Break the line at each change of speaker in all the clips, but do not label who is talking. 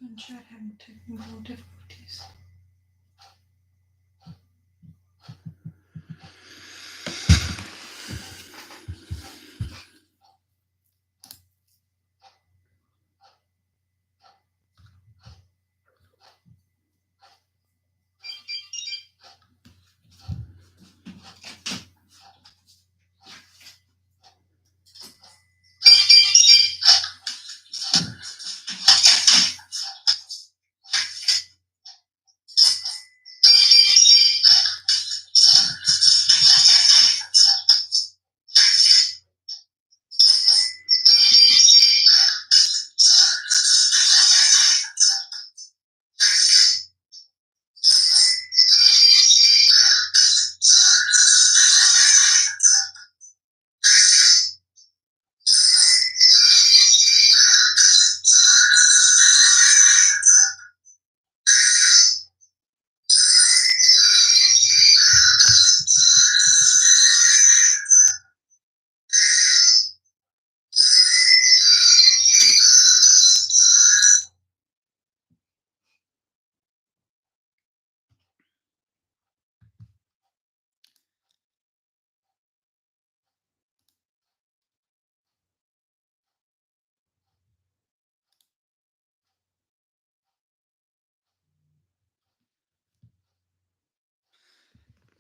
and chat having technical difficulties.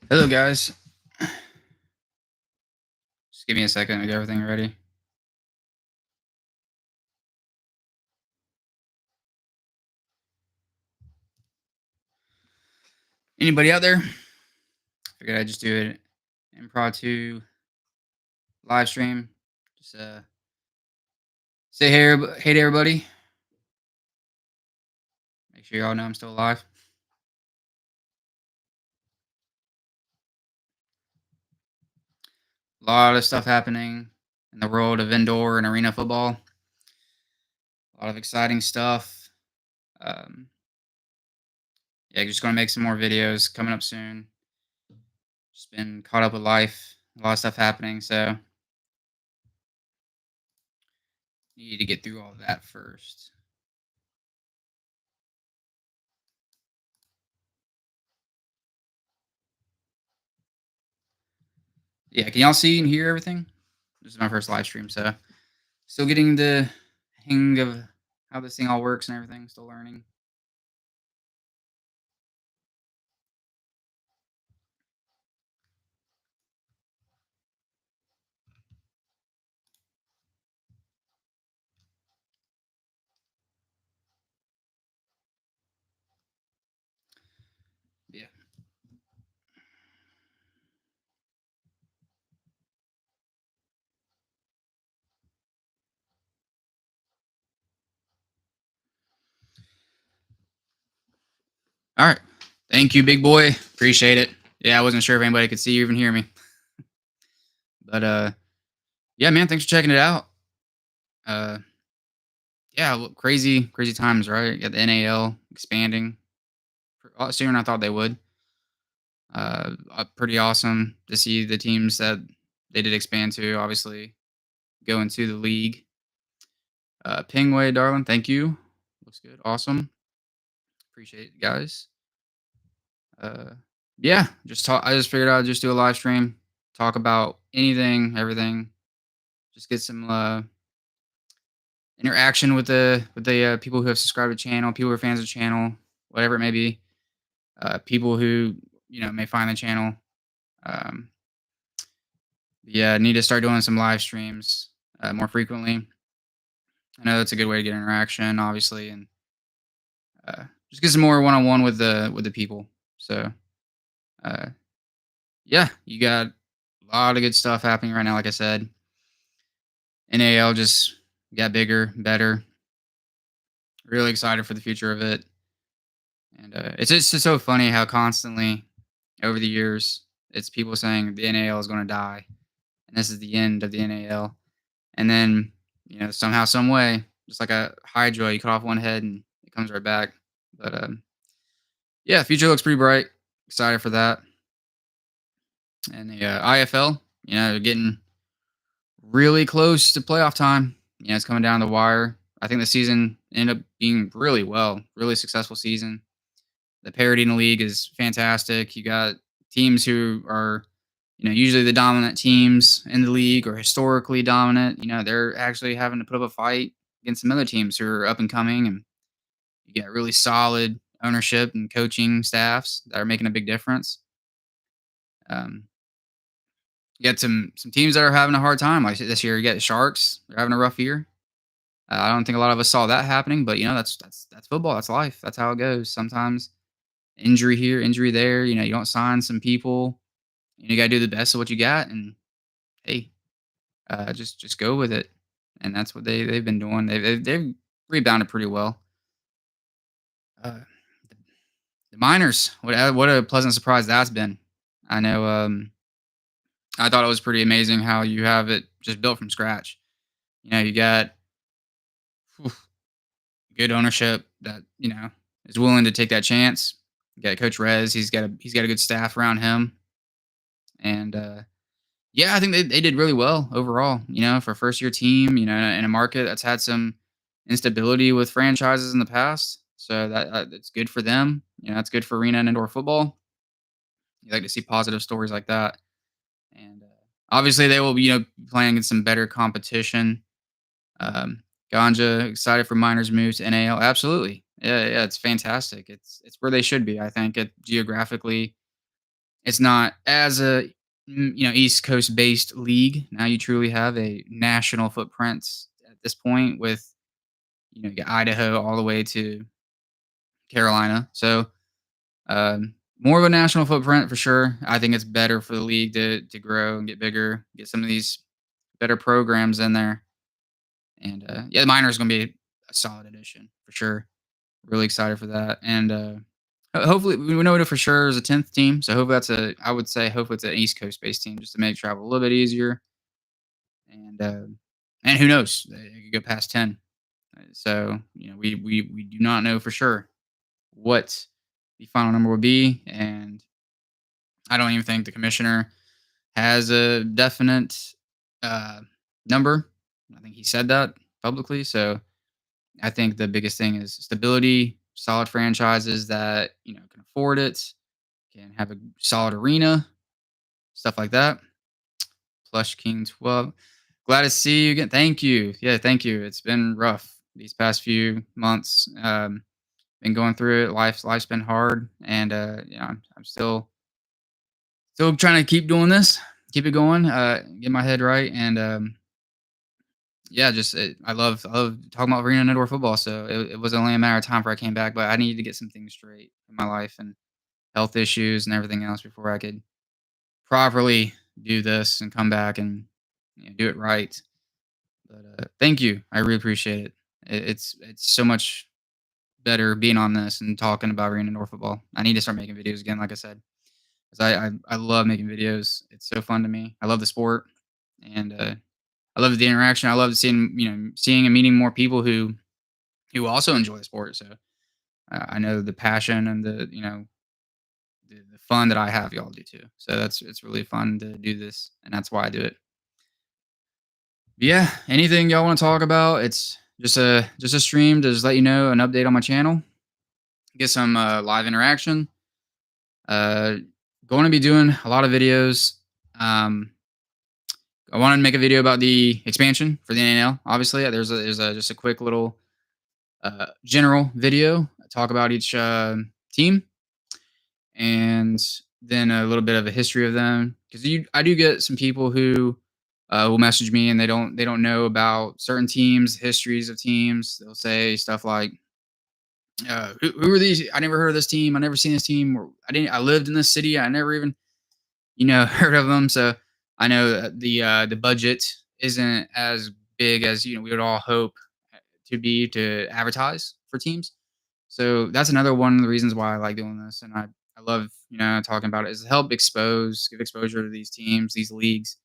Hello, guys. Just give me a second to get everything ready. Anybody out there? Figured I'd just do it improv 2 live stream. Just say hey to everybody. Make sure y'all know I'm still alive. A lot of stuff happening in the world of indoor and arena football. A lot of exciting stuff. Yeah, just going to make some more videos coming up soon. Just been caught up with life. A lot of stuff happening, so need to get through all of that first. Yeah, can y'all see and hear everything? This is my first live stream, so still getting the hang of how this thing all works and everything. Still learning. Yeah. All right. Thank you, big boy. Appreciate it. Yeah, I wasn't sure if anybody could see or even hear me. But yeah, man, thanks for checking it out. Yeah, crazy times, right? Got the NAL expanding a lot sooner than I thought they would. Pretty awesome to see the teams that they did expand to, obviously, go into the league. Pingway, darling, thank you. Looks good. Awesome. Appreciate it, guys. Yeah, I just figured I'd just do a live stream, talk about anything, everything. Just get some interaction with the people who have subscribed to the channel, people who are fans of the channel, whatever it may be. People who may find the channel. Um, yeah, need to start doing some live streams more frequently. I know that's a good way to get interaction, obviously, and just get some more one-on-one with the people. So, yeah, you got a lot of good stuff happening right now. Like I said, NAL just got bigger, better. Really excited for the future of it, and it's just so funny how constantly over the years it's people saying the NAL is going to die, and this is the end of the NAL, and then somehow, some way, just like a hydra, you cut off one head and it comes right back. But yeah, future looks pretty bright. Excited for that. And the IFL, getting really close to playoff time. It's coming down the wire. I think the season ended up doing really well, really successful season. The parity in the league is fantastic. You got teams who are, usually the dominant teams in the league or historically dominant. They're actually having to put up a fight against some other teams who are up and coming, and you get really solid ownership and coaching staffs that are making a big difference. Um, you got some teams that are having a hard time. Like this year, you got the Sharks. They're having a rough year. I don't think a lot of us saw that happening, but that's football. That's life. That's how it goes. Sometimes injury here, injury there. You don't sign some people. You got to do the best of what you got, and hey, just go with it. And that's what they've been doing. They've rebounded pretty well. Uh, the Miners, what a pleasant surprise that's been. I know. I thought it was pretty amazing how you have it just built from scratch. You got whew, good ownership that is willing to take that chance. You got Coach Rez. He's got a good staff around him, and yeah, I think they did really well overall. For a first year team, in a market that's had some instability with franchises in the past, so that's good for them. That's good for arena and indoor football. You like to see positive stories like that, and obviously they will be playing in some better competition. Ganja excited for Miners' move to NAL. Absolutely, yeah, it's fantastic. It's where they should be. I think it geographically, it's not as a East Coast based league. Now you truly have a national footprint at this point with you got Idaho all the way to Carolina. So more of a national footprint for sure. I think it's better for the league to grow and get bigger, get some of these better programs in there. And yeah, the Miners is going to be a solid addition for sure. Really excited for that. And hopefully, we know it for sure is a 10th team. So hopefully I would say hopefully it's an East Coast based team just to make travel a little bit easier. And who knows, they could go past 10. So we do not know for sure what the final number will be, and I don't even think the commissioner has a definite uh, number. I think he said that publicly. So I think the biggest thing is stability, solid franchises that can afford it, can have a solid arena, stuff like that. Plush King 12. Glad to see you again. Thank you. Yeah, thank you. It's been rough these past few months. Been going through it. Life's been hard, and I'm still trying to keep doing this, keep it going, get my head right, and yeah, I love talking about arena and indoor football. So it was only a matter of time before I came back, but I needed to get some things straight in my life and health issues and everything else before I could properly do this and come back and do it right. But thank you, I really appreciate it. It's so much better being on this and talking about arena indoor football. I need to start making videos again, like I said, because I love making videos. It's so fun to me. I love the sport, and I love the interaction. I love seeing and meeting more people who also enjoy the sport. So I know the passion and the fun that I have, y'all do too. So it's really fun to do this, and that's why I do it. Yeah, anything y'all want to talk about? It's just a stream to just let you know an update on my channel, get some live interaction. Uh, Going to be doing a lot of videos. I wanted to make a video about the expansion for the NAL. Obviously, there's just a quick little general video. Talk about each team, and then a little bit of a history of them. Because I do get some people who will message me and they don't know about certain teams, histories of teams. They'll say stuff like, who are these? I never heard of this team. I never seen this team. Or I lived in this city. I never even heard of them. So I know that the budget isn't as big as we would all hope to be to advertise for teams. So that's another one of the reasons why I like doing this, and I love talking about it is to help give exposure to these teams, these leagues,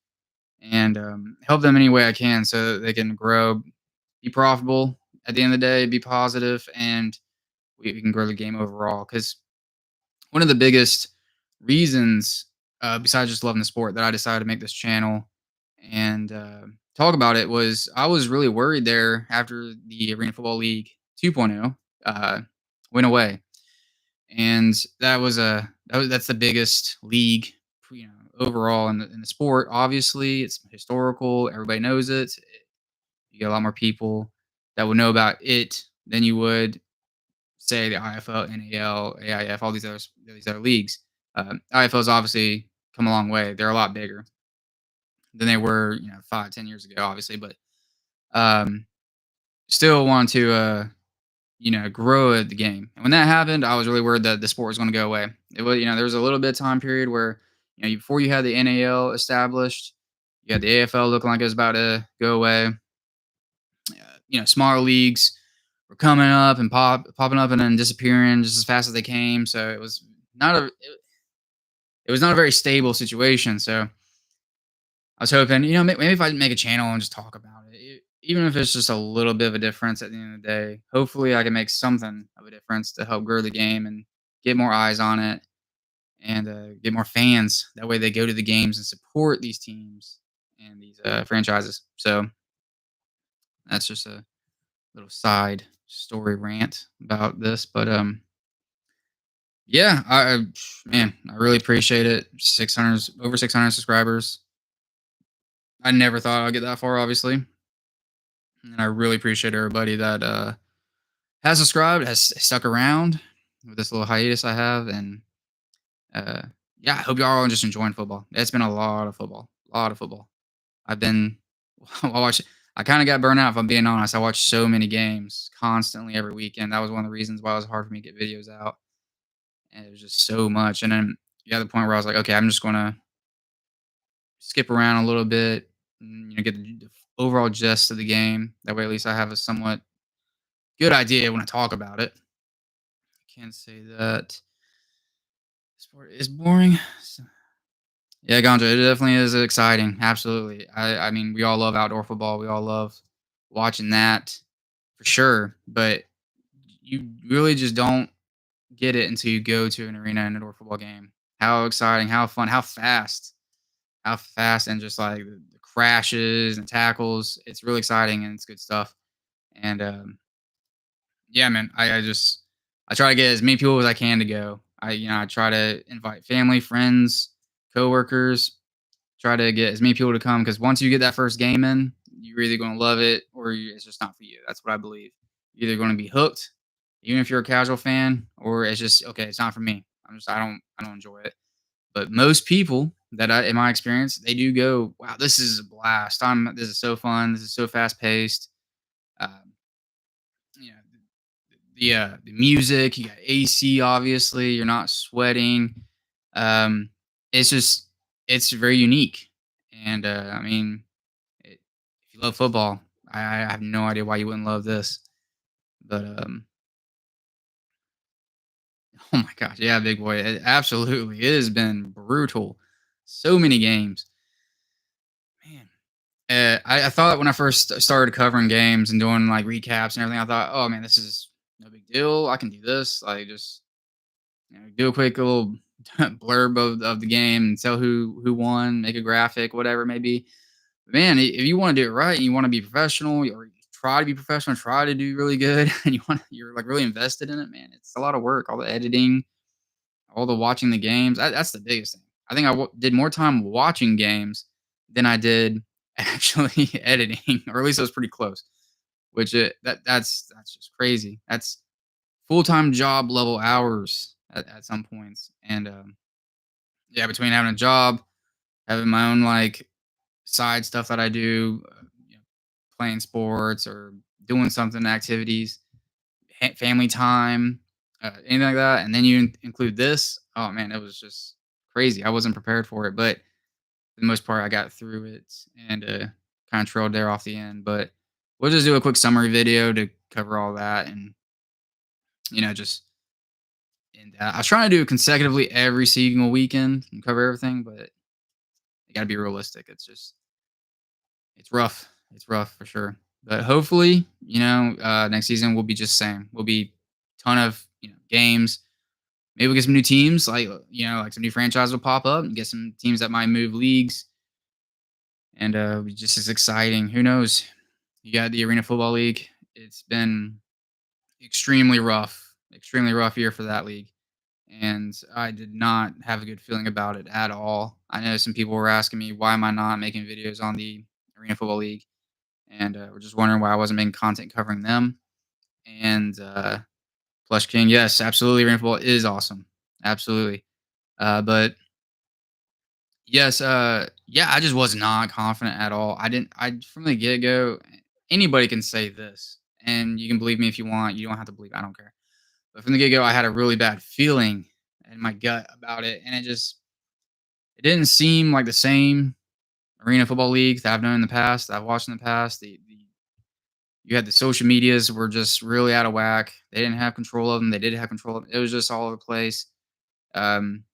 and help them any way I can so that they can grow, be profitable at the end of the day, be positive, and we can grow the game overall. Because one of the biggest reasons, besides just loving the sport, that I decided to make this channel and talk about it was I was really worried there after the Arena Football League 2.0 uh, went away, and that's the biggest league, overall in the sport. Obviously, it's historical. Everybody knows it. You get a lot more people that would know about it than you would say the IFL, NAL, AIF, all these other leagues. IFL's obviously come a long way. They're a lot bigger than they were, 5, 10 years ago, obviously, but um, still want to, grow at the game. And when that happened, I was really worried that the sport was going to go away. It was, there was a little bit of time period where, before you had the NAL established, you had the AFL looking like it was about to go away. Smaller leagues were coming up and popping up and then disappearing just as fast as they came. So it was not a very stable situation. So I was hoping, maybe if I make a channel and just talk about it, even if it's just a little bit of a difference at the end of the day, hopefully I can make something of a difference to help grow the game and get more eyes on it and get more fans. That way they go to the games and support these teams and these franchises. So that's just a little side story rant about this. But yeah, man, I really appreciate it. 600, over 600 subscribers. I never thought I'd get that far, obviously. And I really appreciate everybody that has subscribed, has stuck around with this little hiatus I have. And uh, yeah, I hope y'all are just enjoying football. It's been a lot of football, a lot of football. I've been, I kind of got burnt out, if I'm being honest. I watched so many games constantly every weekend. That was one of the reasons why it was hard for me to get videos out. And it was just so much. And then you got the point where I was like, okay, I'm just going to skip around a little bit, and, get the overall gist of the game. That way, at least I have a somewhat good idea when I talk about it. I can't say that sport is boring. Yeah, Ganja, it definitely is exciting. Absolutely. I mean, we all love outdoor football. We all love watching that for sure. But you really just don't get it until you go to an arena and indoor football game. How exciting, how fun, how fast, and just like the crashes and tackles. It's really exciting and it's good stuff. And yeah, man, I try to get as many people as I can to go. I try to invite family, friends, coworkers, try to get as many people to come because once you get that first game in, you're either going to love it or it's just not for you. That's what I believe. You're either going to be hooked, even if you're a casual fan, or it's just okay. It's not for me. I don't enjoy it. But most people in my experience, they do go, wow, this is a blast. This is so fun. This is so fast paced. Um, you know, the music, you got AC, obviously, you're not sweating. Um, it's just, it's very unique. And I mean, if you love football, I have no idea why you wouldn't love this. But oh my gosh, yeah, big boy, absolutely, it has been brutal. So many games, man. I thought when I first started covering games and doing like recaps and everything, I thought, oh man, this is no big deal. I can do this. Like just do a quick little blurb of the game and tell who won, make a graphic, whatever it may be. But man, if you want to do it right and you want to be professional or you try to be professional, try to do really good, and you're like really invested in it, man, it's a lot of work. All the editing, all the watching the games. That's the biggest thing. I think did more time watching games than I did actually editing, or at least it was pretty close. Which that's just crazy. That's full time job level hours at some points. And yeah, between having a job, having my own like side stuff that I do, playing sports or doing something, activities, family time, anything like that, and then you include this. Oh man, it was just crazy. I wasn't prepared for it, but for the most part, I got through it and kind of trailed there off the end. But we'll just do a quick summary video to cover all that, and just. And I was trying to do it consecutively every single weekend and cover everything, but you got to be realistic. It's rough. It's rough for sure. But hopefully, next season will be just the same. Will be ton of games. Maybe we'll get some new teams, like like some new franchises will pop up and get some teams that might move leagues, and be just as exciting. Who knows? You got the Arena Football League. It's been extremely rough year for that league. And I did not have a good feeling about it at all. I know some people were asking me why am I not making videos on the Arena Football League, and were just wondering why I wasn't making content covering them. And Plush King, yes, absolutely, Arena Football is awesome, absolutely. But yes, yeah, I just was not confident at all. I didn't. I from the get go. Anybody can say this, and you can believe me if you want. You don't have to believe. I don't care. But from the get go, I had a really bad feeling in my gut about it, and it didn't seem like the same Arena Football League that I've known in the past, that I've watched in the past. The You had the social medias were just really out of whack. They didn't have control of them. They did have control of them. It was just all over the place. Um,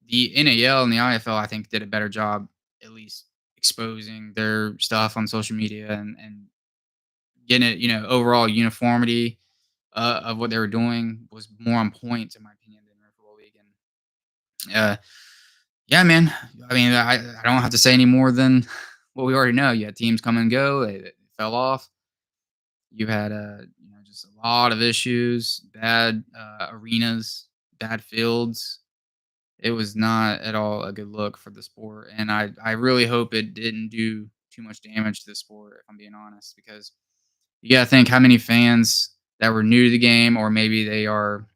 the NAL and the IFL, I think, did a better job at least exposing their stuff on social media and getting it, overall uniformity of what they were doing was more on point, in my opinion, than Red Bull League. And yeah, man. I mean, I don't have to say any more than what we already know. You had teams come and go; they fell off. You had just a lot of issues, bad arenas, bad fields. It was not at all a good look for the sport, and I really hope it didn't do too much damage to the sport. If I'm being honest, because you got to think how many fans that were new to the game, or maybe they are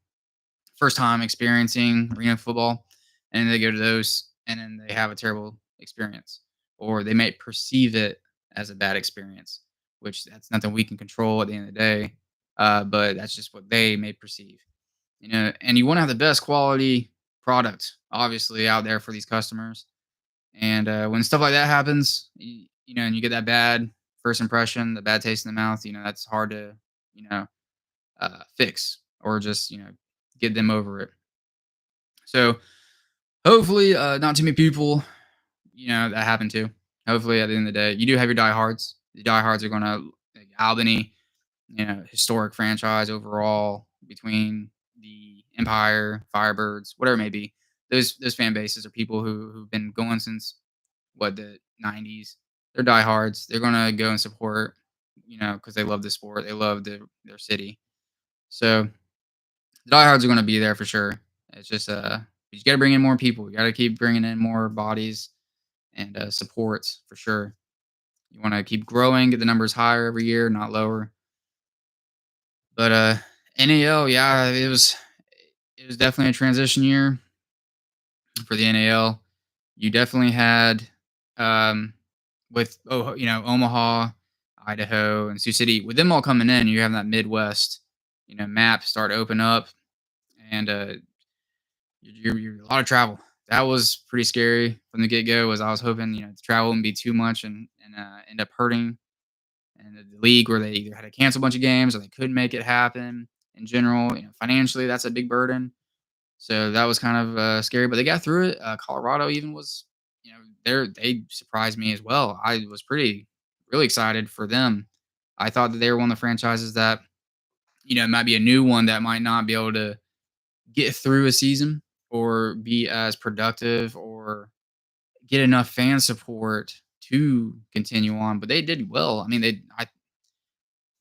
first time experiencing arena football, and they go to those, and then they have a terrible experience, or they may perceive it as a bad experience, which that's nothing we can control at the end of the day. But that's just what they may perceive, and you want to have the best quality product, obviously, out there for these customers. And when stuff like that happens, and you get that bad first impression, the bad taste in the mouth, that's hard to, you know, fix or just, get them over it. So hopefully, not too many people, that happen to. Hopefully, at the end of the day, you do have your diehards. The diehards are going to like Albany, historic franchise overall between the Empire, Firebirds, whatever it may be. Those fan bases are people who've been going since the 90s. They're diehards. They're gonna go and support, because they love the sport. They love their city. So the diehards are gonna be there for sure. It's just you just got to bring in more people. You got to keep bringing in more bodies and supports for sure. You want to keep growing, get the numbers higher every year, not lower. But NAL, yeah, it was definitely a transition year for the NAL. You definitely had with Omaha, Idaho, and Sioux City. With them all coming in, you have that Midwest, map start to open up, and you're a lot of travel. That was pretty scary from the get go. Was I was hoping the travel wouldn't be too much and end up hurting and the league where they either had to cancel a bunch of games or they couldn't make it happen. In general, financially, that's a big burden. So that was kind of scary, but they got through it. Colorado even was, they surprised me as well. I was really excited for them. I thought that they were one of the franchises that, might be a new one that might not be able to get through a season or be as productive or get enough fan support to continue on. But they did well. I mean,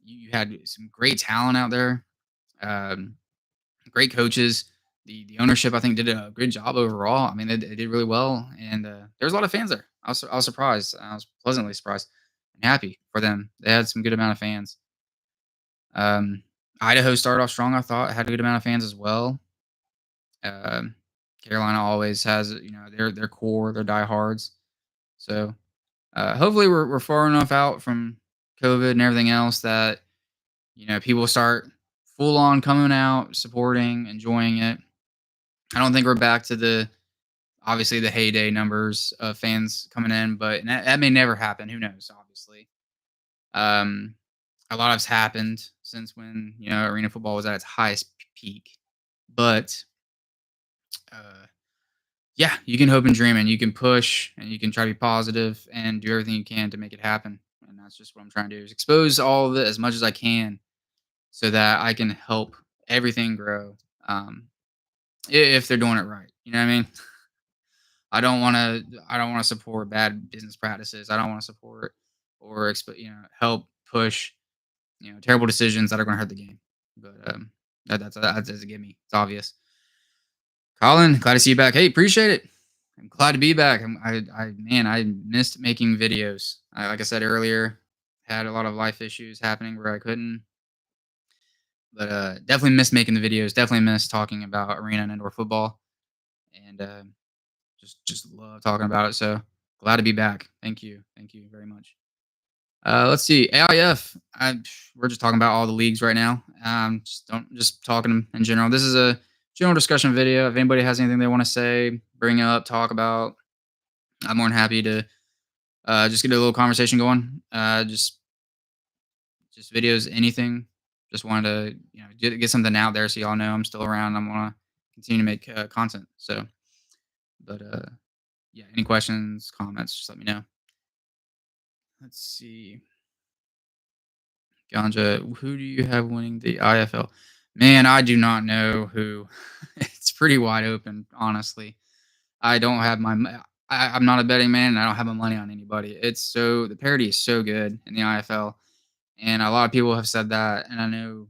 you had some great talent out there. Um, Great coaches. The ownership, I think, did a good job overall. I mean, they did really well, and there was a lot of fans there. I was surprised. I was pleasantly surprised and happy for them. They had some good amount of fans. Um, Idaho started off strong. I thought had a good amount of fans as well. Um, Carolina always has their core, their diehards. So hopefully we're far enough out from COVID and everything else that people start full on coming out, supporting, enjoying it. I don't think we're back to obviously the heyday numbers of fans coming in, but that may never happen. Who knows? Obviously, um, a lot has happened since when arena football was at its highest peak. But uh, yeah, you can hope and dream, and you can push, and you can try to be positive, and do everything you can to make it happen. And that's just what I'm trying to do: is expose all of it as much as I can, so that I can help everything grow. Um, if they're doing it right, you know what I mean. I don't want to support bad business practices. I don't want to support or help push terrible decisions that are going to hurt the game. But that's a gimme. It's obvious. Colin, glad to see you back. Hey, appreciate it. I'm glad to be back. I missed making videos. Like I said earlier, had a lot of life issues happening where I couldn't. But definitely miss making the videos. Definitely miss talking about arena and indoor football, and just love talking about it. So glad to be back. Thank you very much. Let's see, AIF. We're just talking about all the leagues right now. Just talking in general. This is a general discussion video. If anybody has anything they want to say, bring up, talk about, I'm more than happy to just get a little conversation going. Just videos, anything. Just wanted to get something out there so y'all know I'm still around. I want to continue to make content. So, but yeah, any questions, comments, just let me know. Let's see. Ganja, who do you have winning the IFL? Man, I do not know who. It's pretty wide open, honestly. I don't have I'm not a betting man, and I don't have my money on anybody. The parity is so good in the IFL, and a lot of people have said that, and I know.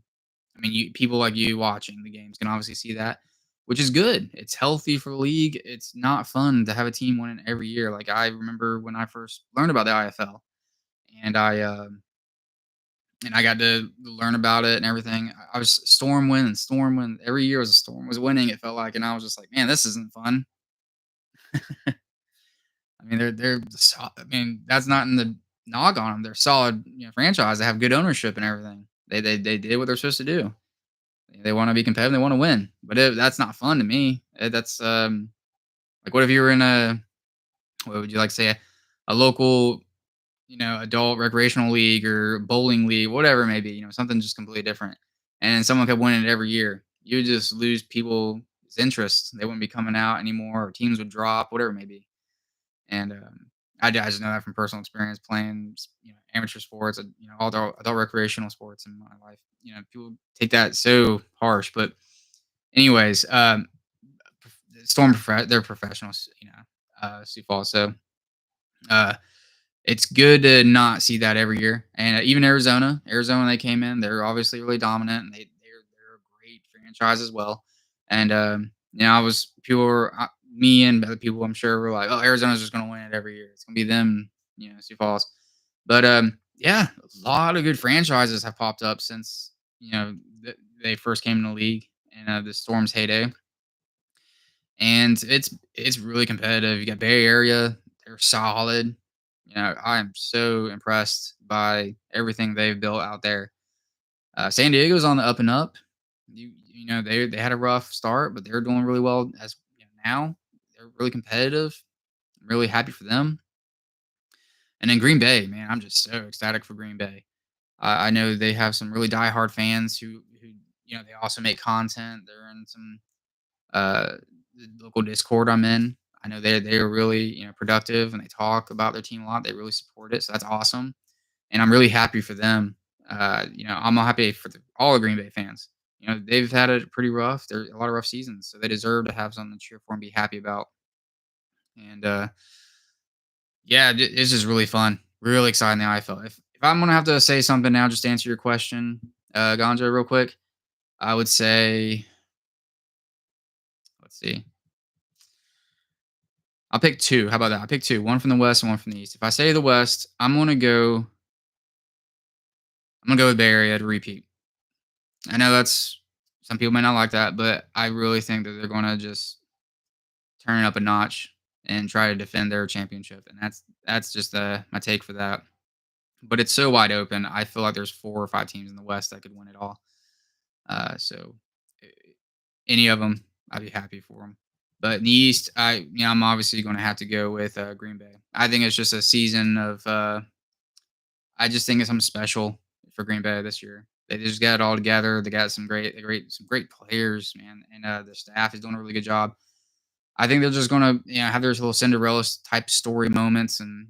I mean, people like you watching the games can obviously see that, which is good. It's healthy for the league. It's not fun to have a team winning every year. Like I remember when I first learned about the IFL, and I got to learn about it and everything. I was Storm win. Every year was a Storm was winning. It felt like, and I was just like, man, this isn't fun. I mean, I mean, that's not in the nog on them. They're solid, franchise. They have good ownership and everything. They did what they're supposed to do. They want to be competitive. They want to win. But that's not fun to me. That's like, what if you were in what would you like to say, a local, adult recreational league or bowling league, whatever it may be, something just completely different. And someone kept winning it every year. You would just lose people's interest. They wouldn't be coming out anymore, or teams would drop, whatever it may be. And I just know that from personal experience playing, amateur sports, all adult recreational sports in my life. People take that so harsh, but anyways, they're professionals, Sioux Falls. So uh, it's good to not see that every year. And even Arizona, they came in. They're obviously really dominant, and they're a great franchise as well. And I was pure. Me and other people, I'm sure, were like, "Oh, Arizona's just going to win it every year. It's going to be them, Sioux Falls." But yeah, a lot of good franchises have popped up since they first came in the league in the Storm's heyday, and it's really competitive. You got Bay Area; they're solid. I am so impressed by everything they've built out there. San Diego's on the up and up. They had a rough start, but they're doing really well as now. They're really competitive. I'm really happy for them. And then Green Bay, man, I'm just so ecstatic for Green Bay. I know they have some really diehard fans who they also make content. They're in some uh, the local Discord I'm in. I know they are really productive, and they talk about their team a lot. They really support it, so that's awesome. And I'm really happy for them. I'm happy for all the Green Bay fans. They've had it pretty rough. There's a lot of rough seasons, so they deserve to have something to cheer for and be happy about. And yeah, it's just really fun, really exciting. The IFL. If I'm gonna have to say something now, just to answer your question, Ganja, real quick, I would say, let's see, I'll pick two. How about that? I'll pick two, one from the West and one from the East. If I say the West, I'm gonna go with Bay Area to repeat. I know that's some people may not like that, but I really think that they're gonna just turn it up a notch and try to defend their championship, and that's just my take for that. But it's so wide open. I feel like there's 4 or 5 teams in the West that could win it all. So eh, any of them, I'd be happy for them. But in the East, I'm obviously going to have to go with Green Bay. I think it's just a season of. I just think it's something special for Green Bay this year. They just got it all together. They got some great players, man, and the staff is doing a really good job. I think they're just gonna, have their little Cinderella type story moments, and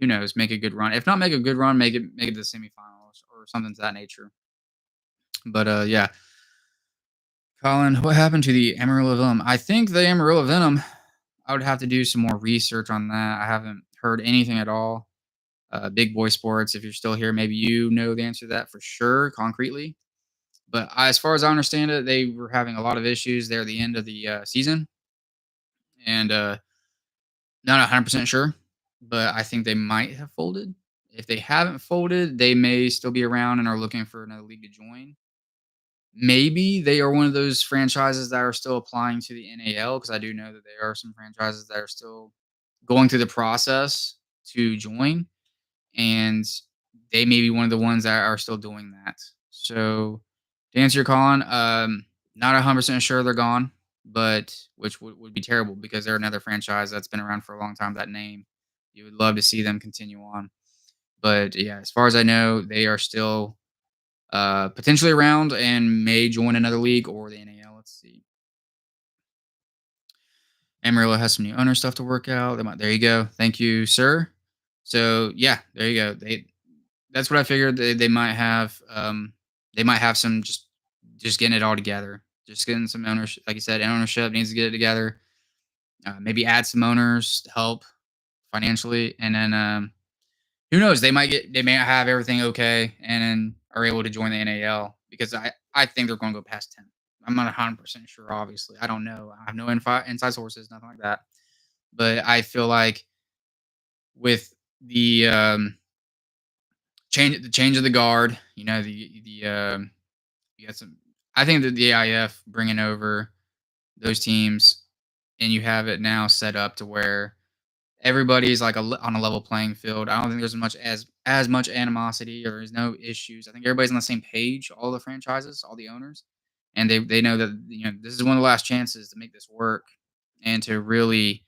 who knows, make a good run. If not make a good run, make it to the semifinals or something to that nature. But yeah, Colin, what happened to the Amarillo Venom? I think the Amarillo Venom. I would have to do some more research on that. I haven't heard anything at all. Big Boy Sports, if you're still here, maybe you know the answer to that for sure, concretely. But as far as I understand it, they were having a lot of issues there at the end of the season, and not 100% sure, but I think they might have folded. If they haven't folded, they may still be around and are looking for another league to join. Maybe they are one of those franchises that are still applying to the NAL, because I do know that there are some franchises that are still going through the process to join, and they may be one of the ones that are still doing that. So to answer your call, not 100% sure they're gone, but which would be terrible because they're another franchise that's been around for a long time. That name, you would love to see them continue on. But yeah, as far as I know, they are still potentially around and may join another league or the NAL. Let's see. Amarillo has some new owner stuff to work out. There you go. Thank you, sir. So yeah, there you go. That's what I figured. They might have some just getting it all together. Just getting some ownership, like you said, ownership needs to get it together. Maybe add some owners to help financially, and then who knows? They may have everything okay, and then are able to join the NAL, because I think they're going to go past 10. I'm not 100% sure. Obviously, I don't know. I have no inside sources, nothing like that. But I feel like with the change of the guard, you got some. I think that the AIF bringing over those teams, and you have it now set up to where everybody's like on a level playing field. I don't think there's as much animosity, or there's no issues. I think everybody's on the same page. All the franchises, all the owners, and they know that this is one of the last chances to make this work and to really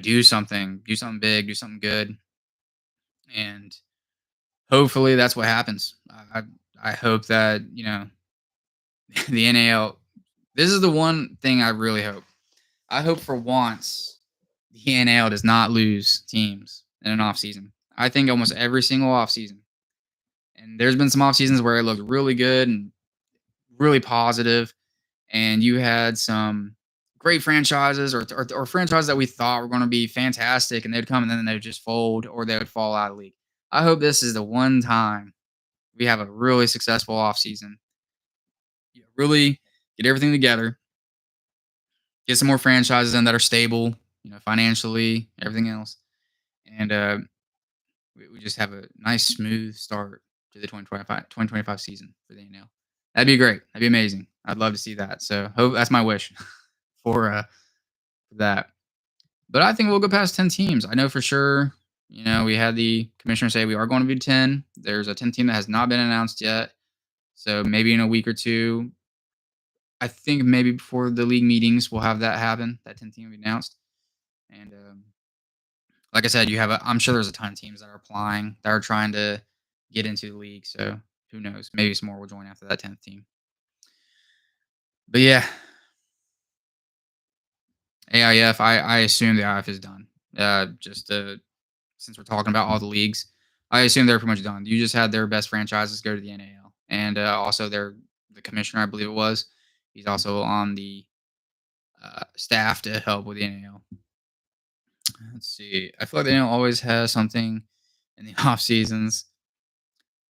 do something big, do something good, and hopefully that's what happens. I hope that the NAL. This is the one thing I really hope. I hope for once the NAL does not lose teams in an off season. I think almost every single off season, and there's been some off seasons where it looked really good and really positive, and you had some great franchises or franchises that we thought were going to be fantastic, and they'd come and then they would just fold or they would fall out of the league. I hope this is the one time we have a really successful off season. Really get everything together, get some more franchises in that are stable, financially, everything else, and we just have a nice smooth start to the 2025 season for the NL. That'd be great. That'd be amazing. I'd love to see that. So hope that's my wish for that. But I think we'll go past 10 teams. I know for sure. We had the commissioner say we are going to be 10. There's a 10 team that has not been announced yet. So maybe in a week or two, I think maybe before the league meetings, we'll have that happen. That 10 team will be announced. And like I said, I'm sure there's a ton of teams that are applying, that are trying to get into the league. So who knows? Maybe some more will join after that 10th team. But yeah, AIF, I assume the AIF is done. Since we're talking about all the leagues, I assume they're pretty much done. You just had their best franchises go to the NAL, and also the commissioner, I believe it was. He's also on the staff to help with the NAL. Let's see. I feel like the NAL always has something in the off seasons.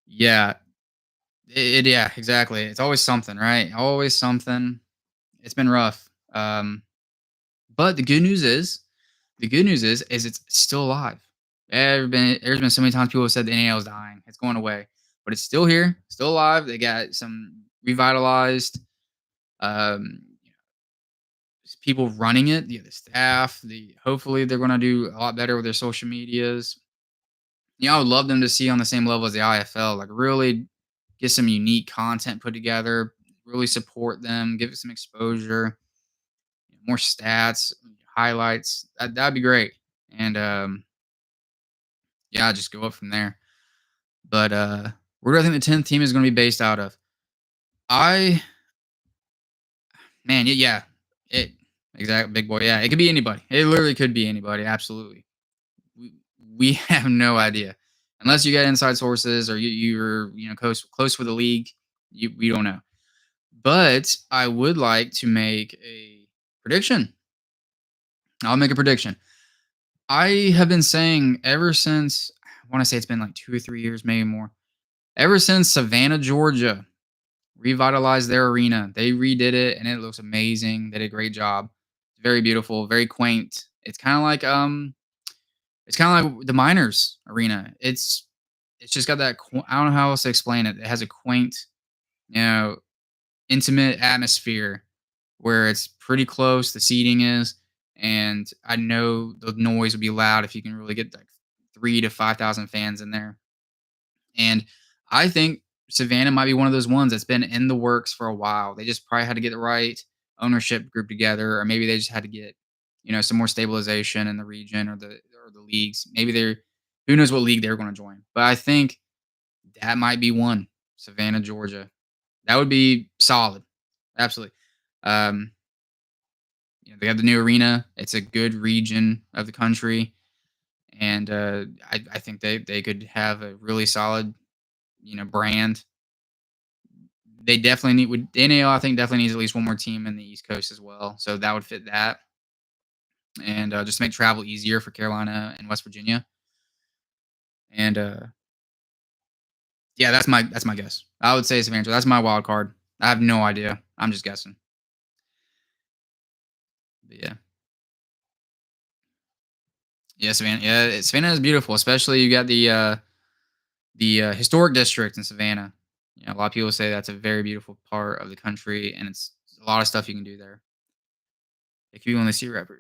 Yeah, yeah, exactly. It's always something, right? Always something. It's been rough. But the good news is it's still alive. There's been so many times people have said the NAL is dying. It's going away. But it's still here, still alive. They got some revitalized people running it, the staff. Hopefully they're going to do a lot better with their social medias. I would love them to see on the same level as the IFL, like really get some unique content put together, really support them, give it some exposure, more stats, highlights. That'd be great. And yeah, just go up from there. But where do I think the 10th team is going to be based out of? Yeah, exactly, big boy. Yeah, it could be anybody. It literally could be anybody. Absolutely. We have no idea, unless you get inside sources or you're close with the league. We don't know. But I would like to make a prediction. I'll make a prediction. I have been saying ever since, I want to say it's been like 2 or 3 years, maybe more. Ever since Savannah, Georgia revitalized their arena. They redid it and it looks amazing. They did a great job. It's very beautiful, very quaint. It's kind of like the Miners arena. It's just got that I don't know how else to explain it. It has a quaint, you know, intimate atmosphere where it's pretty close, the seating is, and I know the noise would be loud if you can really get like 3 to 5,000 fans in there. And I think Savannah might be one of those ones that's been in the works for a while. They just probably had to get the right ownership group together, or maybe they just had to get, some more stabilization in the region or the leagues. Maybe they're who knows what league they're going to join. But I think that might be one. Savannah, Georgia. That would be solid. Absolutely. Um, they have the new arena. It's a good region of the country, and I think they could have a really solid, brand. They definitely need with the NAL. I think definitely needs at least one more team in the East Coast as well. So that would fit that, and just to make travel easier for Carolina and West Virginia. And yeah, that's my guess. I would say Savannah. That's my wild card. I have no idea. I'm just guessing. But yeah. Yeah, Savannah. Yeah, Savannah is beautiful, especially you got the historic district in Savannah. A lot of people say that's a very beautiful part of the country, and it's a lot of stuff you can do there. If you only see River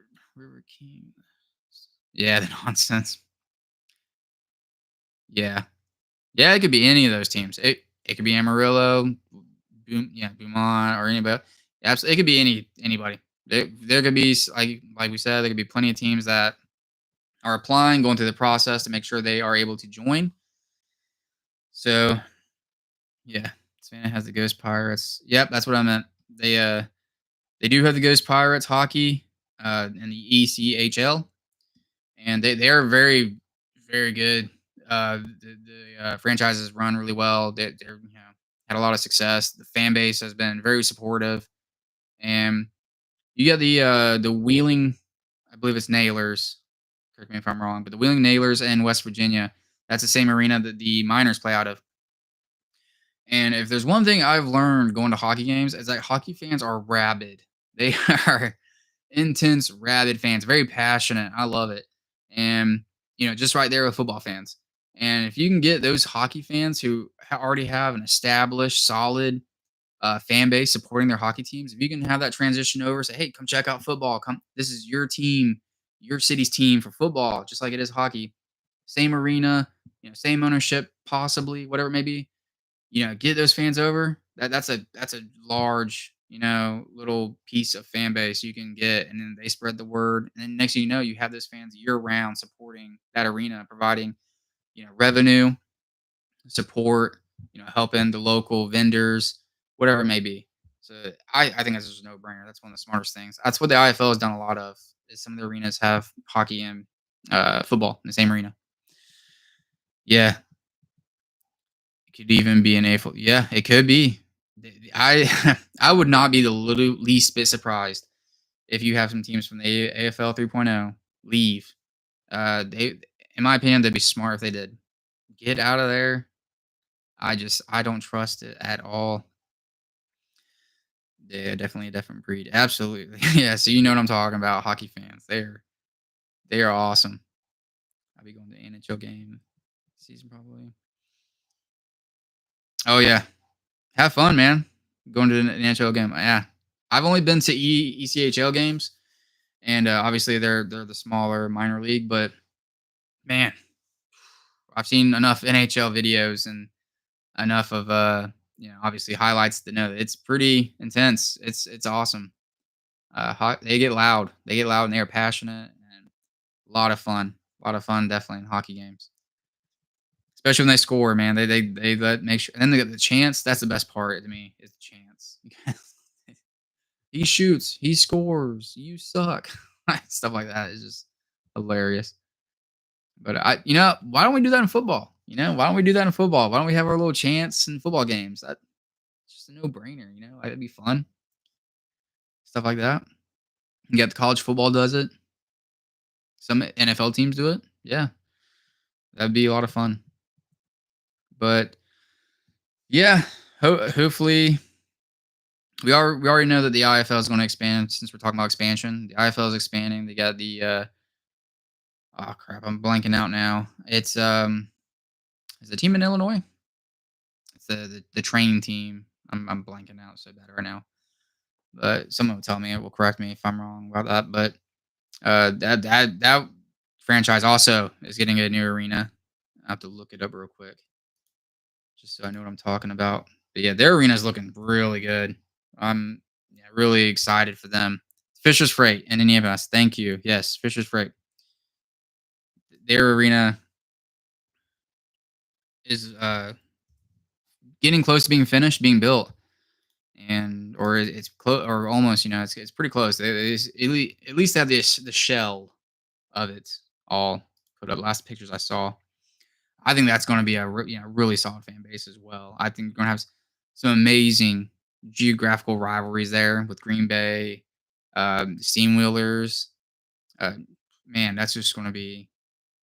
King, yeah, the nonsense. Yeah, yeah, it could be any of those teams. It could be Amarillo, Beaumont, or anybody. Absolutely, it could be anybody. There could be like we said, there could be plenty of teams that are applying, going through the process to make sure they are able to join. So yeah, Savannah has the Ghost Pirates. Yep, that's what I meant. They do have the Ghost Pirates hockey in the ECHL, and they are very very good. The franchises run really well. They're had a lot of success. The fan base has been very supportive, and you got the Wheeling, I believe it's Nailers. Correct me if I'm wrong, but the Wheeling Nailers in West Virginia. That's the same arena that the Miners play out of. And if there's one thing I've learned going to hockey games is that hockey fans are rabid. They are intense, rabid fans, very passionate. I love it. And, just right there with football fans. And if you can get those hockey fans who already have an established, solid fan base supporting their hockey teams, if you can have that transition over, say, hey, come check out football. Come, this is your team, your city's team for football, just like it is hockey. Same arena, same ownership, possibly, whatever it may be, get those fans over. That's a large, little piece of fan base you can get, and then they spread the word, and then next thing you know, you have those fans year round supporting that arena, providing, revenue, support, helping the local vendors, whatever it may be. So I think that's just a no brainer. That's one of the smartest things. That's what the IFL has done a lot of. Is some of the arenas have hockey and football in the same arena. Yeah, it could even be an AFL. Yeah, it could be. I I would not be the least bit surprised if you have some teams from the AFL 3.0 leave. They, in my opinion, they'd be smart if they did. Get out of there. I don't trust it at all. Yeah, definitely a different breed. Absolutely. Yeah, so you know what I'm talking about. Hockey fans. They are awesome. I'll be going to NHL game season probably. Oh yeah. Have fun, man. Going to an NHL game. Yeah. I've only been to ECHL games, and obviously they're the smaller minor league, but man, I've seen enough NHL videos and enough of obviously highlights to know that it's pretty intense. It's awesome. They get loud. They get loud and they are passionate and a lot of fun. A lot of fun, definitely in hockey games, especially when they score. Man, they let make sure. And then they get the chance. That's the best part to me is the chance. He shoots. He scores. You suck. Stuff like that is just hilarious. But why don't we do that in football? Why don't we do that in football? Why don't we have our little chance in football games? That's just a no brainer. Like, that'd be fun. Stuff like that. You got the college football does it. Some NFL teams do it. Yeah, that'd be a lot of fun. But yeah, hopefully We already know that the IFL is going to expand. Since we're talking about expansion, the IFL is expanding. They got the oh crap, I'm blanking out now. It's is the team in Illinois? It's the training team. I'm blanking out so bad right now. But someone will tell me, it will correct me if I'm wrong about that. But that franchise also is getting a new arena. I have to look it up real quick just so I know what I'm talking about. But yeah, their arena is looking really good. I'm yeah, really excited for them. Fisher's Freight in Indianapolis. Thank you. Yes, Fisher's Freight. Their arena is getting close to being finished, being built, and or it's close or almost. You know, it's pretty close. At least have this the shell of it all put up. Last pictures I saw. I think that's going to be a really solid fan base as well. I think we're going to have some amazing geographical rivalries there with Green Bay, Steamwheelers. Uh, man, that's just going to be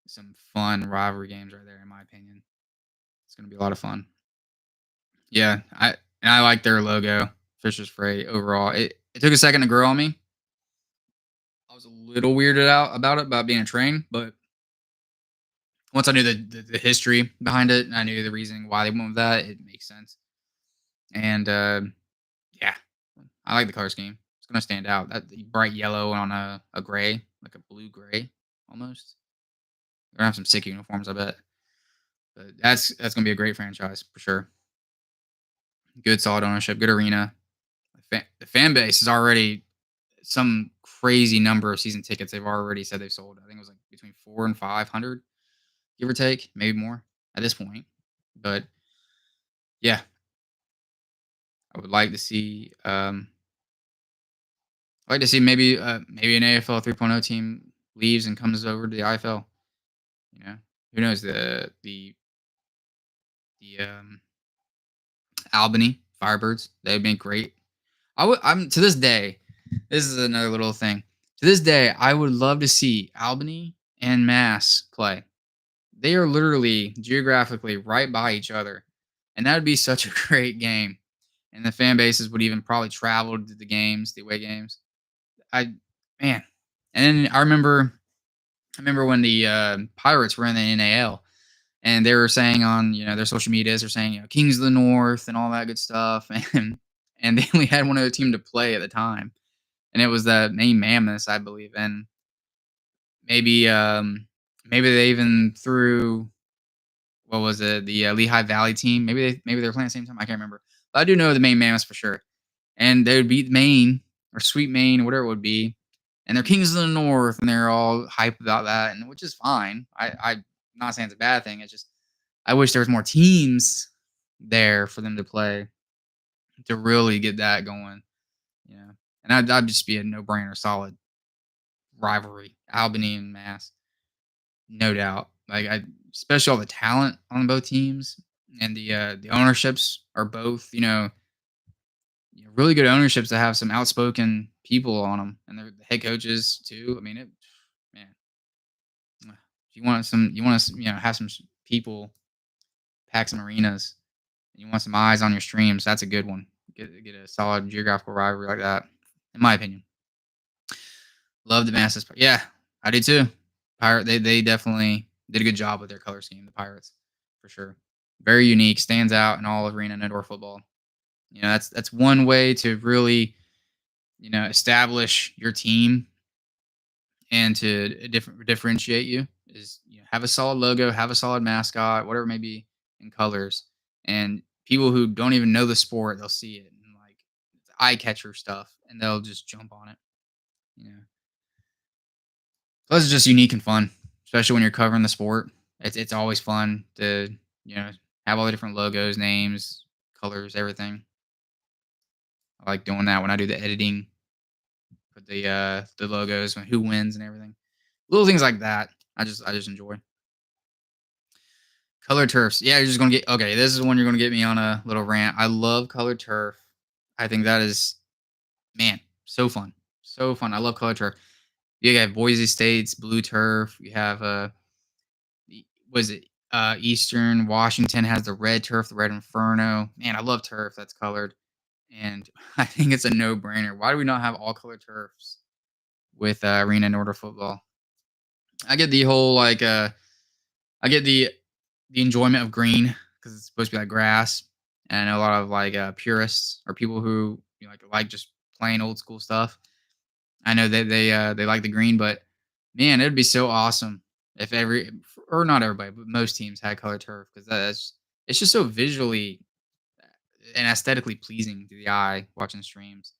some fun rivalry games right there, in my opinion. It's going to be a lot of fun. Yeah, I like their logo, Fisher's Freight. Overall, it took a second to grow on me. I was a little weirded out about it, about being a train, but once I knew the history behind it, and I knew the reason why they went with that, it makes sense. And yeah, I like the color scheme. It's gonna stand out. That the bright yellow on a gray, like a blue gray, almost. They're gonna have some sick uniforms, I bet. But that's gonna be a great franchise for sure. Good solid ownership, good arena. The fan base is already some crazy number of season tickets they've already said they've sold. I think it was like between 400 and 500, give or take, maybe more at this point. But yeah, I would like to see I'd like to see maybe an AFL 3.0 team leaves and comes over to the IFL. You know, who knows the Albany Firebirds? They would be great. I'm to this day. This is another little thing. To this day, I would love to see Albany and Mass play. They are literally geographically right by each other, and that would be such a great game. And the fan bases would even probably travel to the games, the away games. I man, and then I remember when the Pirates were in the NAL, and they were saying on their social medias, they're saying Kings of the North and all that good stuff, and they only had one other team to play at the time, and it was the Maine Mammoths, I believe, and maybe maybe they even threw what was it the Lehigh Valley team, maybe they were playing at the same time, I can't remember, but I do know the Maine Mammoths for sure, and they would beat Maine or Sweet Maine, whatever it would be, and they're Kings of the North, and they're all hype about that, and which is fine. I'm not saying it's a bad thing. It's just I wish there was more teams there for them to play to really get that going. Yeah, and that'd just be a no brainer, solid rivalry, Albany and Mass, no doubt. Like especially all the talent on both teams, and the ownerships are both really good ownerships that have some outspoken people on them, and they're the head coaches too. I mean, man, if you want to have some people pack some arenas, and you want some eyes on your streams, that's a good one. Get a solid geographical rivalry like that, in my opinion. Love the Masses. Yeah, I do too. They definitely did a good job with their color scheme. The Pirates, for sure, very unique, stands out in all of arena and indoor football. That's one way to really establish your team and to differentiate you is have a solid logo, have a solid mascot, whatever it may be, in colors. And people who don't even know the sport, they'll see it and like it's eye catcher stuff, and they'll just jump on it. You know, plus it's just unique and fun, especially when you're covering the sport. It's always fun to have all the different logos, names, colors, everything. I like doing that when I do the editing for the logos, who wins and everything. Little things like that. I just enjoy. Colored turfs. Yeah, you're just gonna get okay. This is one you're gonna get me on a little rant. I love colored turf. I think that is man, so fun. So fun. I love colored turf. You have Boise State's blue turf. You have was it Eastern Washington has the red turf, the red inferno. Man, I love turf that's colored. and I think it's a no-brainer. Why do we not have all color turfs with arena and order football? I get the whole like I get the enjoyment of green because it's supposed to be like grass, and I know a lot of like purists or people who like just plain old school stuff. I know that they like the green, but man, it'd be so awesome if every or not everybody, but most teams had color turf because that's it's just so visually and aesthetically pleasing to the eye watching streams.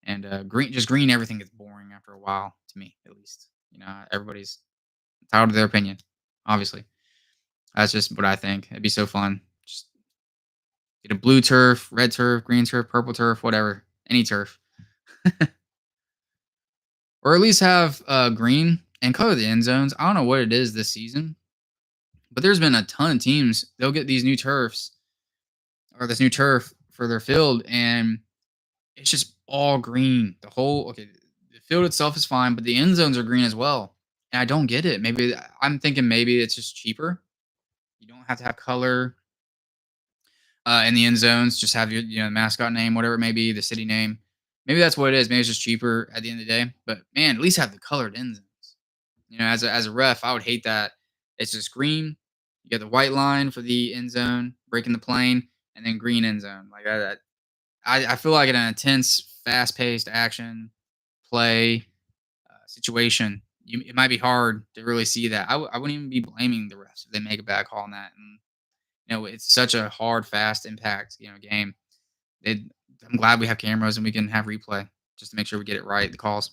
And green everything gets boring after a while to me, at least. Everybody's entitled to their opinion. Obviously, that's just what I think. It'd be so fun. Just get a blue turf, red turf, green turf, purple turf, whatever, any turf, or at least have green and color the end zones. I don't know what it is this season, but there's been a ton of teams. They'll get these new turfs or this new turf for their field, and it's just all green. The field itself is fine, but the end zones are green as well. And I don't get it. Maybe I'm thinking maybe it's just cheaper. You don't have to have color in the end zones. Just have your mascot name, whatever it may be, the city name. Maybe that's what it is. Maybe it's just cheaper at the end of the day. But man, at least have the colored end zones. As a ref, I would hate that it's just green. You got the white line for the end zone, breaking the plane, and then green end zone. Like I feel like in an intense, fast-paced action play situation, it might be hard to really see that. I wouldn't even be blaming the refs if they make a bad call on that. And it's such a hard, fast impact game. It, I'm glad we have cameras and we can have replay just to make sure we get it right. The calls.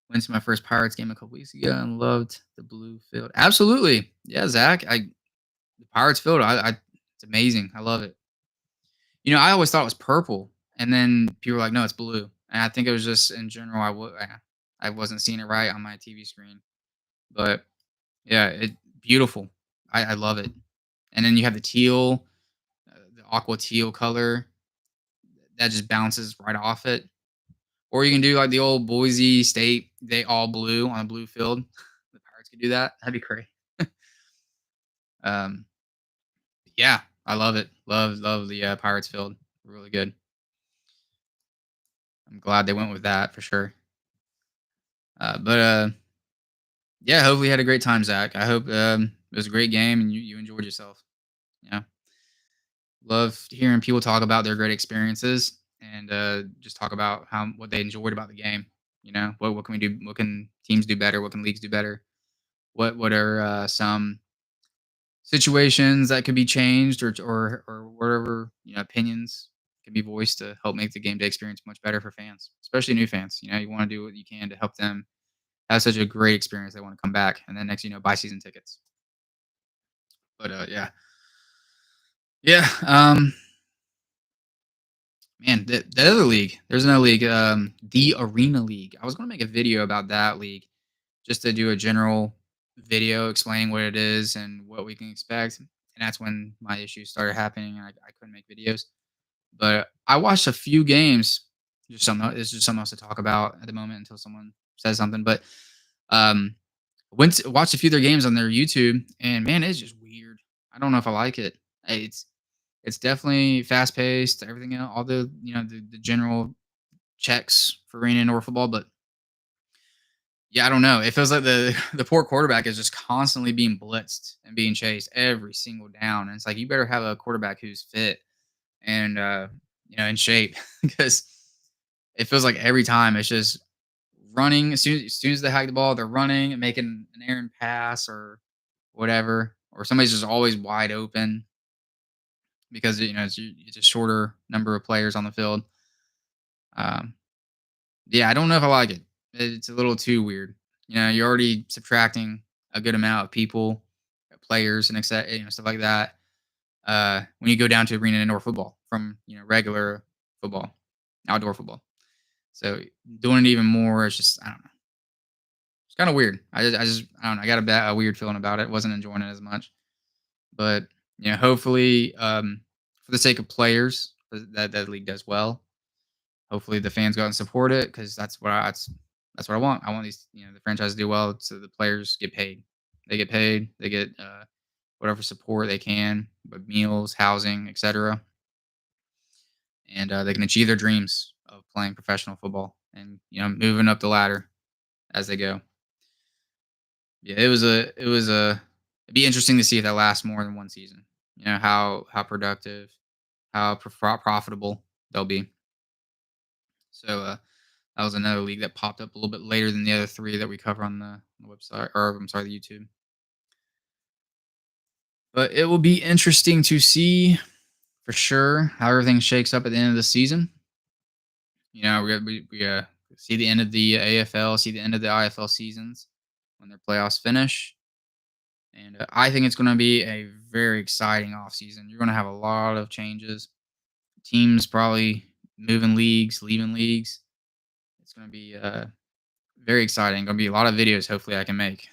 Went to my first Pirates game a couple weeks ago and loved the blue field. Absolutely, yeah, Zach. The Pirates field. It's amazing. I love it. I always thought it was purple, and then people were like, "No, it's blue." And I think it was just in general, I wasn't seeing it right on my TV screen. But yeah, it beautiful. I love it. And then you have the teal, the aqua teal color that just bounces right off it. Or you can do like the old Boise State, they all blue on a blue field. The Pirates could do that. That'd be great. Um, yeah, I love it. Love the Pirates field. Really good. I'm glad they went with that for sure. But yeah, hopefully you had a great time, Zach. I hope it was a great game and you enjoyed yourself. Yeah, love hearing people talk about their great experiences and just talk about how what they enjoyed about the game. What can we do? What can teams do better? What can leagues do better? What are some situations that could be changed or whatever opinions can be voiced to help make the game day experience much better for fans, especially new fans. You want to do what you can to help them have such a great experience. They want to come back, and then next, buy season tickets. But yeah, yeah. Man, the other league. There's another league, the Arena League. I was going to make a video about that league, just to do a general video explaining what it is and what we can expect. And that's when my issues started happening, and I couldn't make videos. But I watched a few games. It's just something else to talk about at the moment until someone says something. But um, watched a few of their games on their YouTube, and man, it's just weird. I don't know if I like it. It's definitely fast paced. Everything else, all the the general checks for arena indoor football, but yeah, I don't know. It feels like the the poor quarterback is just constantly being blitzed and being chased every single down. And it's like you better have a quarterback who's fit and in shape because it feels like every time it's just running as soon as they hike the ball, they're running and making an errant pass or whatever, or somebody's just always wide open because it's a shorter number of players on the field. Um, yeah, I don't know if I like it. It's a little too weird. You're already subtracting a good amount of people, players, and stuff like that. When you go down to arena indoor football from regular football, outdoor football. So doing it even more, it's just I don't know. It's kind of weird. I don't know. I got a weird feeling about it. Wasn't enjoying it as much. But hopefully, for the sake of players, that league does well. Hopefully, the fans go out and support it because that's what I want. I want these the franchise to do well, so the players get paid. They get paid. They get whatever support they can, with meals, housing, etc. and they can achieve their dreams of playing professional football and moving up the ladder as they go. Yeah, it'd be interesting to see if that lasts more than one season. How productive, how profitable they'll be. So that was another league that popped up a little bit later than the other three that we cover on the website, or I'm sorry, the YouTube. But it will be interesting to see for sure how everything shakes up at the end of the season. We see the end of the AFL, see the end of the IFL seasons when their playoffs finish. And I think it's going to be a very exciting offseason. You're going to have a lot of changes. Teams probably moving leagues, leaving leagues. It's going to be very exciting. Going to be a lot of videos, hopefully, I can make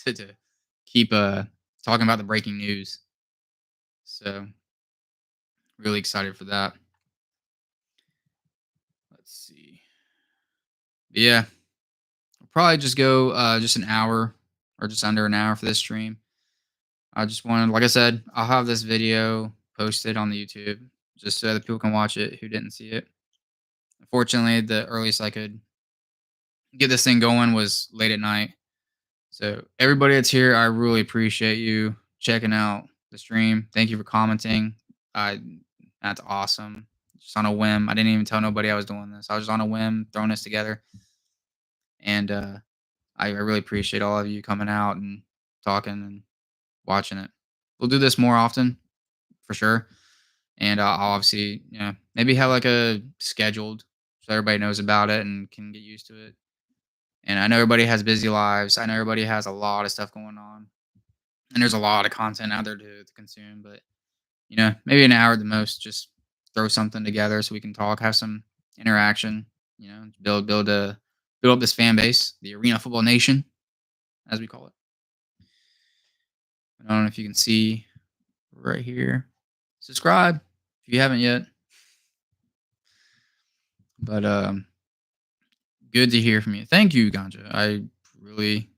to keep talking about the breaking news. So, really excited for that. Let's see. But yeah, I'll probably just go just an hour or just under an hour for this stream. I just wanted, like I said, I'll have this video posted on the YouTube just so that people can watch it who didn't see it. Unfortunately, the earliest I could get this thing going was late at night. So everybody that's here, I really appreciate you checking out the stream. Thank you for commenting. I That's awesome. Just on a whim. I didn't even tell nobody I was doing this. I was just on a whim throwing this together. And I really appreciate all of you coming out and talking and watching it. We'll do this more often for sure. And I'll obviously, maybe have like a scheduled so everybody knows about it and can get used to it. And I know everybody has busy lives. I know everybody has a lot of stuff going on. And there's a lot of content out there to consume. But, maybe an hour at the most, just throw something together so we can talk, have some interaction, build up this fan base, the Arena Football Nation, as we call it. I don't know if you can see right here. Subscribe if you haven't yet. But good to hear from you. Thank you, Ganja. I really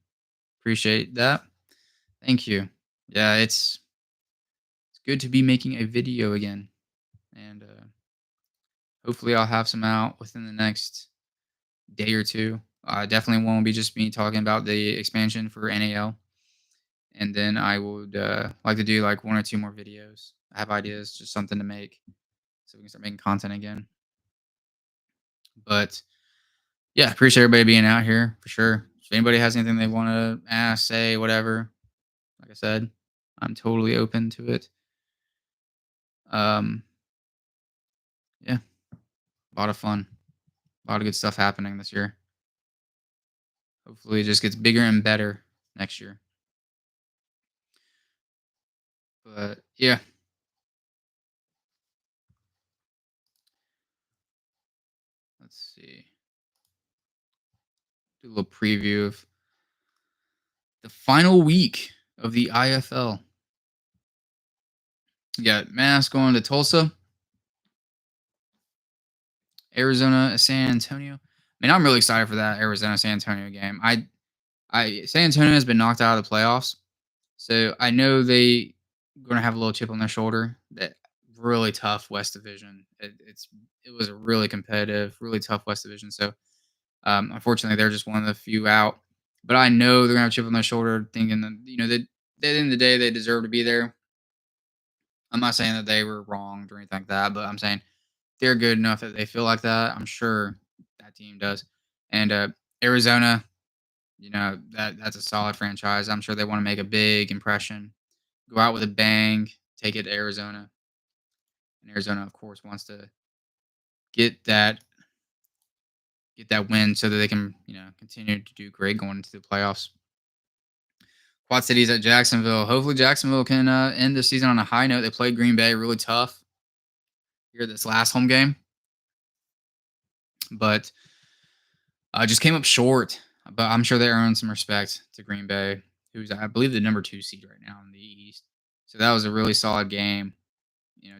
appreciate that. Thank you. Yeah, it's good to be making a video again. And hopefully I'll have some out within the next day or two. Definitely won't be just me talking about the expansion for NAL. And then I would like to do like one or two more videos. I have ideas, just something to make so we can start making content again. But yeah, appreciate everybody being out here for sure. If anybody has anything they want to ask, say, whatever, like I said, I'm totally open to it. Yeah, a lot of fun, a lot of good stuff happening this year. Hopefully, it just gets bigger and better next year. But yeah. Let's see. Do a little preview of the final week of the IFL. You got Mass going to Tulsa, Arizona, San Antonio. I mean, I'm really excited for that Arizona San Antonio game. San Antonio has been knocked out of the playoffs, so I know they going to have a little chip on their shoulder. That really tough West Division. It was a really competitive, really tough West Division. So unfortunately, they're just one of the few out. But I know they're gonna have a chip on their shoulder, thinking that that at the end of the day they deserve to be there. I'm not saying that they were wronged or anything like that, but I'm saying they're good enough that they feel like that. I'm sure that team does. And Arizona, that's a solid franchise. I'm sure they want to make a big impression, go out with a bang, take it to Arizona. And Arizona, of course, wants to get that win so that they can, continue to do great going into the playoffs. Quad Cities at Jacksonville. Hopefully, Jacksonville can end the season on a high note. They played Green Bay really tough here this last home game, but just came up short. But I'm sure they earned some respect to Green Bay, who's I believe the number 2 seed right now in the East. So that was a really solid game.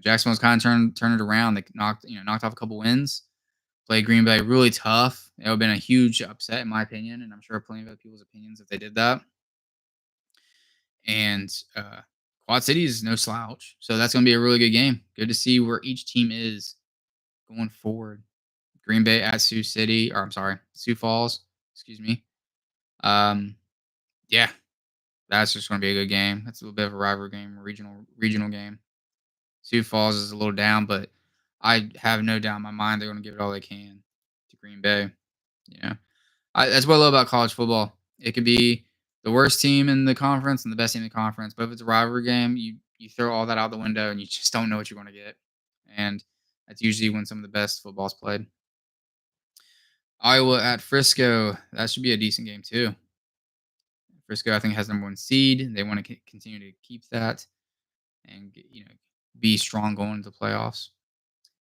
Jacksonville's kind of turned it around. They knocked off a couple wins. Played Green Bay really tough. It would have been a huge upset in my opinion, and I'm sure plenty of other people's opinions if they did that. And Quad City is no slouch, so that's going to be a really good game. Good to see where each team is going forward. Green Bay at Sioux City, or I'm sorry, Sioux Falls. Excuse me. Um, yeah, that's just going to be a good game. That's a little bit of a rivalry game, regional game. Sioux Falls is a little down, but I have no doubt in my mind they're going to give it all they can to Green Bay. You know, that's what I love about college football. It could be the worst team in the conference and the best team in the conference, but if it's a rivalry game, you throw all that out the window and you just don't know what you're going to get. And that's usually when some of the best football's played. Iowa at Frisco. That should be a decent game too. Frisco, I think, has number one seed. They want to continue to keep that and be strong going into the playoffs.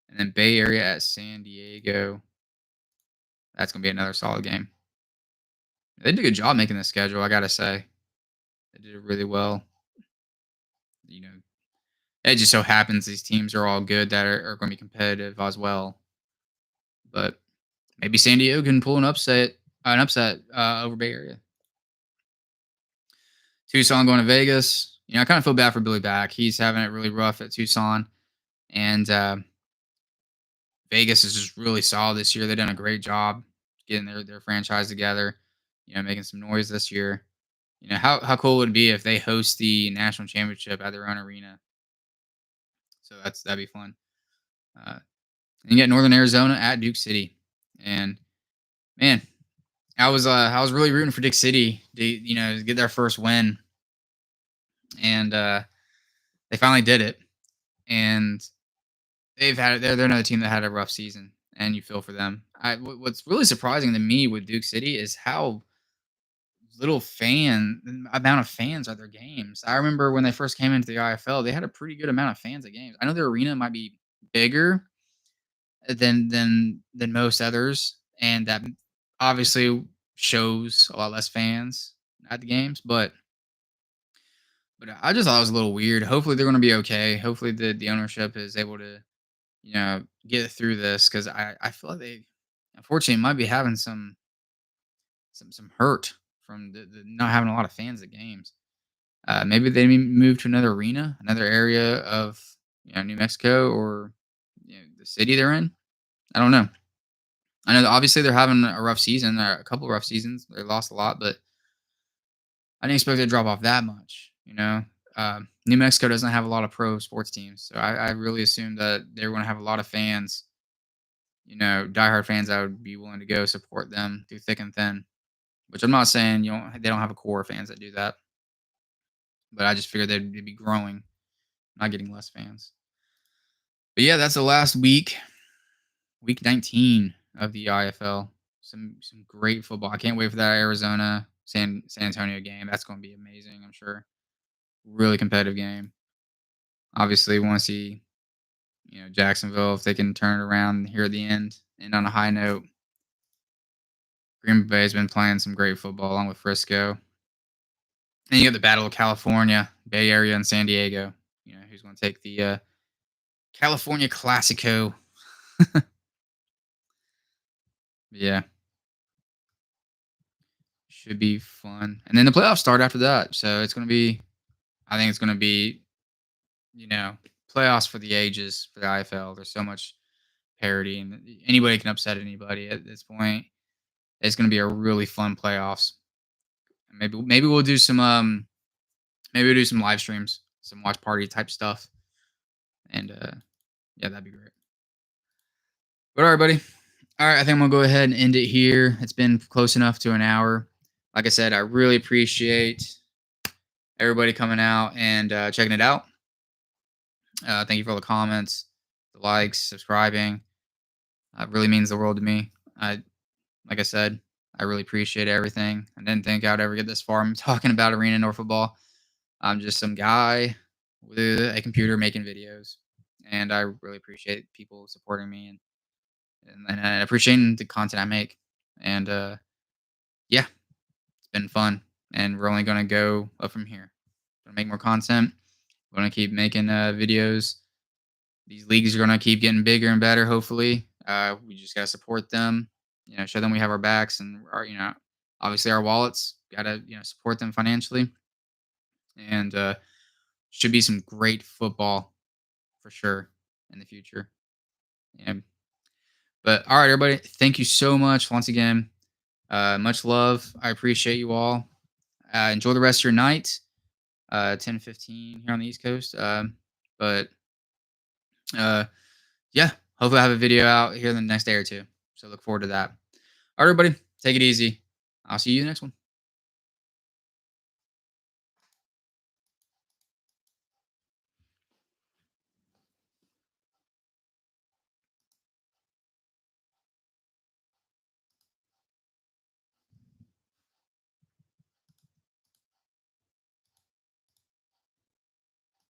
And then Bay Area at San Diego. That's gonna be another solid game. They did a good job making the schedule, I gotta say. They did it really well. You know, it just so happens these teams are all good that are going to be competitive as well. But maybe San Diego can pull an upset over Bay Area. Tucson going to Vegas. I kind of feel bad for Billy Back. He's having it really rough at Tucson, and Vegas is just really solid this year. They've done a great job getting their franchise together. Making some noise this year. How cool would it be if they host the national championship at their own arena? So that'd be fun. And you get Northern Arizona at Duke City, and man, I was really rooting for Duke City to get their first win, and they finally did it. And they're another team that had a rough season, and you feel for them. What's really surprising to me with Duke City is how little amount of fans at their games. I remember when they first came into the IFL, they had a pretty good amount of fans at games. I know their arena might be bigger than most others, and that obviously shows a lot less fans at the games. But I just thought it was a little weird. Hopefully they're going to be okay. Hopefully the ownership is able to get through this, because I feel like they unfortunately might be having some hurt from the not having a lot of fans at games. Maybe they move to another arena, another area of New Mexico, or the city they're in. I don't know. I know that obviously they're having a rough season, or a couple rough seasons. They lost a lot, but I didn't expect it to drop off that much. New Mexico doesn't have a lot of pro sports teams, so I really assumed that they're going to have a lot of fans. Diehard fans that would be willing to go support them through thick and thin. Which I'm not saying they don't have a core of fans that do that, but I just figured they'd be growing, not getting less fans. But yeah, that's the last week 19 of the IFL. Some great football. I can't wait for that Arizona San Antonio game. That's going to be amazing, I'm sure. Really competitive game. Obviously, we want to see Jacksonville, if they can turn it around here at the end and on a high note. Green Bay has been playing some great football along with Frisco. Then you got the Battle of California, Bay Area, and San Diego. Who's going to take the California Classico? Yeah, should be fun. And then the playoffs start after that, so it's going to be. I think it's going to be, playoffs for the ages for the IFL. There's so much parity, and anybody can upset anybody at this point. It's going to be a really fun playoffs. Maybe we'll do some maybe we'll do some live streams, some watch party type stuff, and yeah, that'd be great. But all right, buddy. All right, I think I'm gonna go ahead and end it here. It's been close enough to an hour. Like I said, I really appreciate everybody coming out and checking it out. Thank you for all the comments, the likes, subscribing. It really means the world to me. Like I said, I really appreciate everything. I didn't think I'd ever get this far. I'm talking about arena indoor football. I'm just some guy with a computer making videos, and I really appreciate people supporting me and appreciating the content I make. And yeah, it's been fun, and we're only gonna go up from here. Gonna make more content. We're gonna keep making videos. These leagues are gonna keep getting bigger and better. Hopefully, we just gotta support them. Show them we have our backs, and our obviously our wallets. Gotta support them financially, and should be some great football for sure in the future. But all right, everybody, thank you so much once again. Much love. I appreciate you all. Enjoy the rest of your night. 10:15 here on the East Coast. But yeah, hopefully I have a video out here in the next day or two. So look forward to that. All right, everybody, take it easy. I'll see you in the next one.